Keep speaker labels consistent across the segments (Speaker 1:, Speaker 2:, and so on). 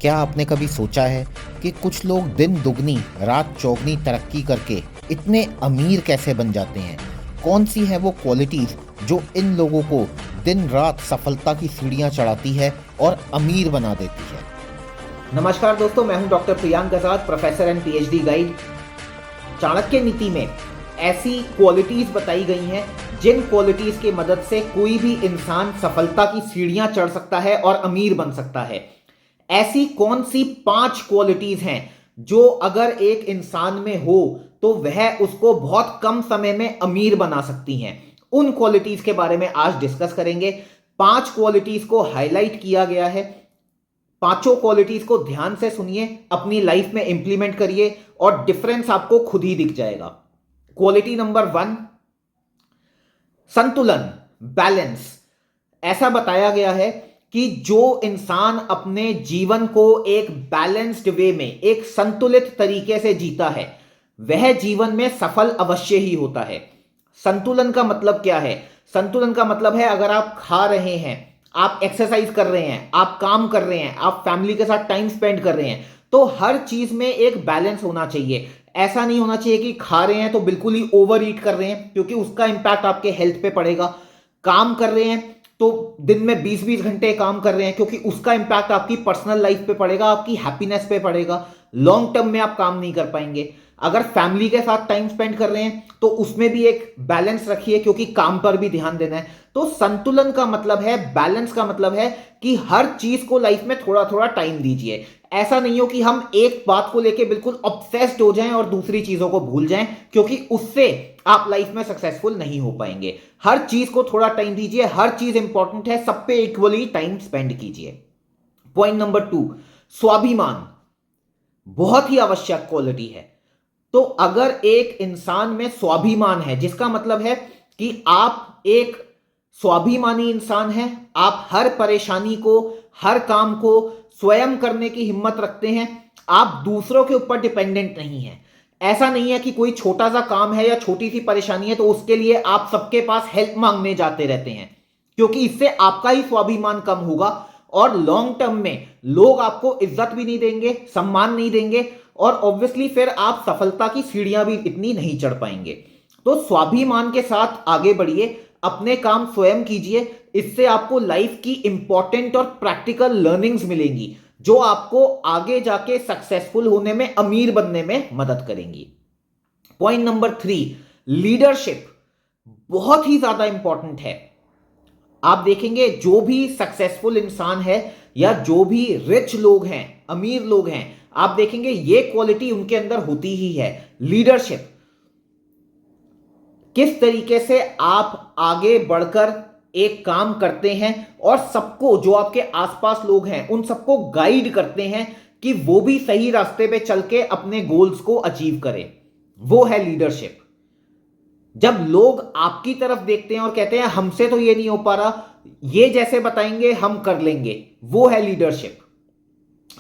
Speaker 1: क्या आपने कभी सोचा है कि कुछ लोग दिन दुगनी रात चौगनी तरक्की करके इतने अमीर कैसे बन जाते हैं? कौन सी है वो क्वालिटीज़ जो इन लोगों को दिन रात सफलता की सीढ़ियाँ चढ़ाती है और अमीर बना देती है?
Speaker 2: नमस्कार दोस्तों, मैं हूं doctor Priyank Azad, professor and PhD guide. Chanakya नीति में ऐसी क्वालिटीज बताई गई हैं जिन क्वालिटीज की मदद से कोई भी इंसान सफलता की सीढ़ियां चढ़ सकता है और अमीर बन सकता है। ऐसी कौन सी 5 क्वालिटीज हैं जो अगर एक इंसान में हो तो वह उसको बहुत कम समय में अमीर बना सकती हैं? उन क्वालिटीज के बारे में आज डिस्कस करेंगे। 5 क्वालिटीज को हाईलाइट किया गया है। पांचों क्वालिटीज को ध्यान से सुनिए, अपनी लाइफ में इंप्लीमेंट करिए और डिफरेंस आपको खुद ही दिख जाएगा। क्वालिटी नंबर 1, संतुलन, बैलेंस। ऐसा बताया गया है कि जो इंसान अपने जीवन को एक बैलेंस्ड वे में, एक संतुलित तरीके से जीता है, वह जीवन में सफल अवश्य ही होता है। संतुलन का मतलब क्या है? संतुलन का मतलब है अगर आप खा रहे हैं, आप एक्सरसाइज कर रहे हैं, आप काम कर रहे हैं, आप फैमिली के साथ टाइम स्पेंड कर रहे हैं, तो हर चीज में एक बैलेंस होना चाहिए। ऐसा नहीं होना चाहिए कि खा रहे हैं तो बिल्कुल ही ओवर ईट कर रहे हैं, क्योंकि उसका इंपैक्ट आपके हेल्थ पे पड़ेगा। काम कर रहे हैं तो दिन में 20-20 घंटे काम कर रहे हैं, क्योंकि उसका इंपैक्ट आपकी पर्सनल लाइफ पे पड़ेगा, आपकी हैप्पीनेस पे पड़ेगा। लॉन्ग टर्म में आप काम नहीं कर पाएंगे। अगर फैमिली के साथ टाइम स्पेंड कर रहे हैं तो उसमें भी एक बैलेंस रखिए, क्योंकि काम पर भी ध्यान देना है। तो संतुलन का मतलब है, बैलेंस का मतलब है कि हर चीज को लाइफ में थोड़ा थोड़ा टाइम दीजिए। ऐसा नहीं हो कि हम एक बात को लेके बिल्कुल ऑब्सेस्ड हो जाएं और दूसरी चीजों को भूल जाएं, क्योंकि उससे आप लाइफ में सक्सेसफुल नहीं हो पाएंगे। हर चीज को थोड़ा टाइम दीजिए, हर चीज इंपॉर्टेंट है, सब पे इक्वली टाइम स्पेंड कीजिए। पॉइंट नंबर 2, स्वाभिमान। बहुत ही आवश्यक क्वालिटी है। तो अगर एक इंसान में स्वाभिमान है, जिसका मतलब है कि आप एक स्वाभिमानी इंसान हैं, आप हर परेशानी को, हर काम को स्वयं करने की हिम्मत रखते हैं, आप दूसरों के ऊपर डिपेंडेंट नहीं हैं। ऐसा नहीं है कि कोई छोटा सा काम है या छोटी सी परेशानी है तो उसके लिए आप सबके पास हेल्प मांगने जाते रहते हैं, क्योंकि इससे आपका ही स्वाभिमान कम होगा और लॉन्ग टर्म में लोग आपको इज्जत भी नहीं देंगे, सम्मान नहीं देंगे, और ऑब्वियसली फिर आप सफलता की सीढ़ियां भी इतनी नहीं चढ़ पाएंगे। तो स्वाभिमान के साथ आगे बढ़िए, अपने काम स्वयं कीजिए। इससे आपको लाइफ की इंपॉर्टेंट और प्रैक्टिकल लर्निंग्स मिलेंगी जो आपको आगे जाके सक्सेसफुल होने में, अमीर बनने में मदद करेंगी। Point number 3, leadership. बहुत ही ज्यादा इंपॉर्टेंट है। आप देखेंगे जो भी सक्सेसफुल इंसान है या जो भी रिच लोग हैं, अमीर लोग हैं, आप देखेंगे ये क्वालिटी उनके अंदर होती ही है, लीडरशिप। किस तरीके से आप आगे बढ़कर एक काम करते हैं और सबको, जो आपके आसपास लोग हैं, उन सबको गाइड करते हैं कि वो भी सही रास्ते पे चल के अपने गोल्स को अचीव करें, वो है लीडरशिप। जब लोग आपकी तरफ देखते हैं और कहते हैं हमसे तो ये नहीं हो पा रहा, ये जैसे बताएंगे हम कर लेंगे, वो है लीडरशिप।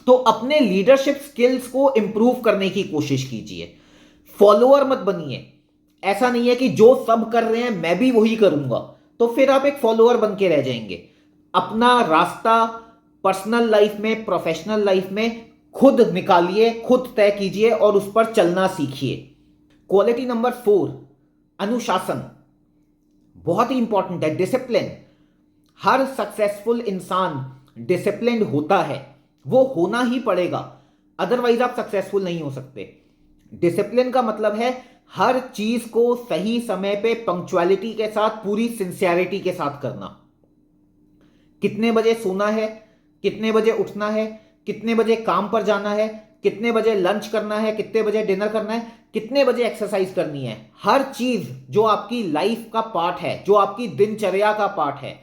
Speaker 2: तो अपने लीडरशिप स्किल्स को इंप्रूव करने की कोशिश कीजिए। फॉलोअर मत बनिए। ऐसा नहीं है कि जो सब कर रहे हैं मैं भी वही करूंगा, तो फिर आप एक फॉलोअर बन के रह जाएंगे। अपना रास्ता पर्सनल लाइफ में, प्रोफेशनल लाइफ में खुद निकालिए, खुद तय कीजिए और उस पर चलना सीखिए। क्वालिटी नंबर 4, अनुशासन। बहुत ही इंपॉर्टेंट है, डिसिप्लिन। हर सक्सेसफुल इंसान डिसिप्लिन्ड होता है, वो होना ही पड़ेगा, अदरवाइज आप सक्सेसफुल नहीं हो सकते। डिसिप्लिन का मतलब है हर चीज को सही समय पे पंक्चुअलिटी के साथ, पूरी सिंसियरिटी के साथ करना। कितने बजे सोना है, कितने बजे उठना है, कितने बजे काम पर जाना है, कितने बजे लंच करना है, कितने बजे डिनर करना है, कितने बजे एक्सरसाइज करनी है, हर चीज जो आपकी लाइफ का पार्ट है, जो आपकी दिनचर्या का पार्ट है,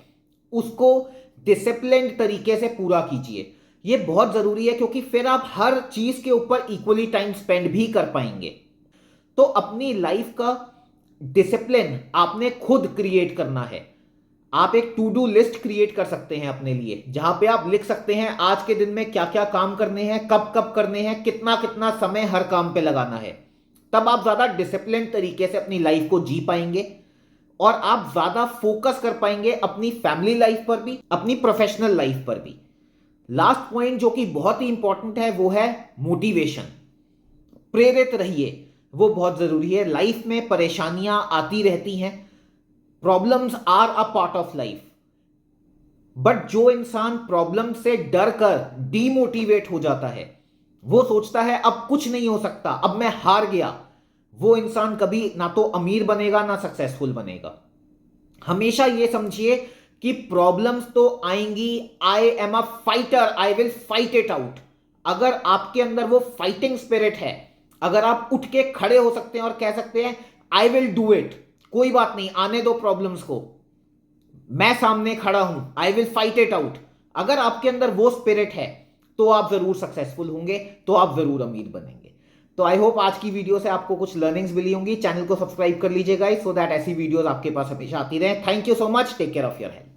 Speaker 2: उसको डिसिप्लिन्ड तरीके से पूरा कीजिए। ये बहुत जरूरी है, क्योंकि फिर आप हर चीज के ऊपर इक्वली टाइम स्पेंड भी कर पाएंगे। तो अपनी लाइफ का डिसिप्लिन आपने खुद क्रिएट करना है। आप एक टू डू लिस्ट क्रिएट कर सकते हैं अपने लिए, जहां पे आप लिख सकते हैं आज के दिन में क्या क्या काम करने हैं, कब कब करने हैं, कितना कितना समय हर काम पे लगाना है। तब आप ज्यादा डिसिप्लिन तरीके से अपनी लाइफ को जी पाएंगे और आप ज्यादा फोकस कर पाएंगे अपनी फैमिली लाइफ पर भी, अपनी प्रोफेशनल लाइफ पर भी। लास्ट पॉइंट जो कि बहुत ही इंपॉर्टेंट है वो है मोटिवेशन। प्रेरित रहिए, वो बहुत जरूरी है। लाइफ में परेशानियां आती रहती हैं, problems are a part of life, but जो इंसान प्रॉब्लम से डर कर डीमोटिवेट हो जाता है, वो सोचता है अब कुछ नहीं हो सकता, अब मैं हार गया, वो इंसान कभी ना तो अमीर बनेगा ना सक्सेसफुल बनेगा। हमेशा ये समझिए कि प्रॉब्लम्स तो आएंगी, I am a fighter, I will fight it out. अगर आपके अंदर वो फाइटिंग स्पिरिट है, अगर आप उठ के खड़े हो सकते हैं और कह सकते हैं आई विल डू इट, कोई बात नहीं, आने दो प्रॉब्लम्स को, मैं सामने खड़ा हूं, I will fight it out, अगर आपके अंदर वो स्पिरिट है तो आप जरूर सक्सेसफुल होंगे, तो आप जरूर अमीर बनेंगे। तो आई होप आज की वीडियो से आपको कुछ लर्निंग्स मिली होंगी। चैनल को सब्सक्राइब कर लीजिएगा सो दैट ऐसी वीडियोस आपके पास हमेशा आती रहे। Thank you so much, take care of your health.